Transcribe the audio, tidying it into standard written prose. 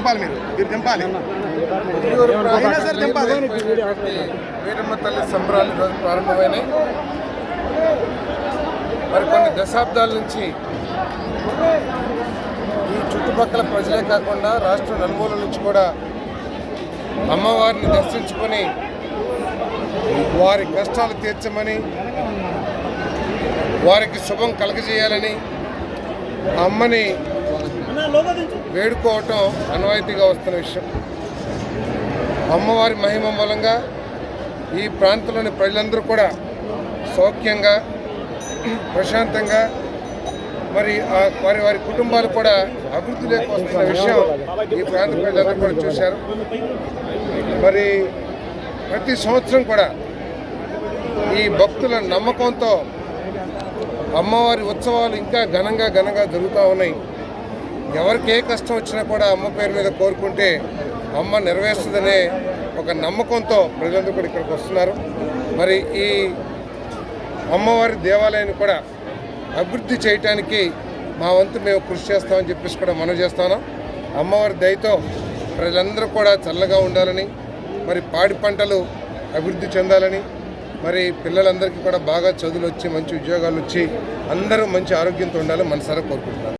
దింపాలి, మీరు దింపాలి. వీరమ్మ తల్లి సంబరాలు ఈరోజు ప్రారంభమైనాయి. మరి కొన్ని దశాబ్దాల నుంచి ఈ చుట్టుపక్కల ప్రజలే కాకుండా రాష్ట్ర నలుమూలల నుంచి కూడా అమ్మవారిని దర్శించుకొని వారి కష్టాలు తీర్చమని, వారికి శుభం కలగజేయాలని అమ్మని వేడుకోవటం అన్వాయితీగా వస్తున్న విషయం. అమ్మవారి మహిమ మూలంగా ఈ ప్రాంతంలోని ప్రజలందరూ కూడా సౌఖ్యంగా, ప్రశాంతంగా, మరి వారి వారి కుటుంబాలు కూడా అభివృద్ధిలోకి వస్తున్న విషయం ఈ ప్రాంత ప్రజలందరూ కూడా చూశారు. మరి ప్రతి సంవత్సరం కూడా ఈ భక్తుల నమ్మకంతో అమ్మవారి ఉత్సవాలు ఇంకా ఘనంగా జరుగుతూ ఉన్నాయి. ఎవరికి ఏ కష్టం వచ్చినా కూడా అమ్మ పేరు మీద కోరుకుంటే అమ్మ నెరవేరుస్తుందనే ఒక నమ్మకంతో ప్రజలందరూ కూడా ఇక్కడికి వస్తున్నారు. మరి ఈ అమ్మవారి దేవాలయాన్ని కూడా అభివృద్ధి చేయటానికి మా వంతు మేము కృషి చేస్తామని చెప్పేసి కూడా మనవి చేస్తాను. అమ్మవారి దయతో ప్రజలందరూ కూడా చల్లగా ఉండాలని, మరి పాడి పంటలు అభివృద్ధి చెందాలని, మరి పిల్లలందరికీ కూడా బాగా చదువులు వచ్చి మంచి ఉద్యోగాలు వచ్చి అందరూ మంచి ఆరోగ్యంతో ఉండాలని మనసారా కోరుకుంటున్నాను.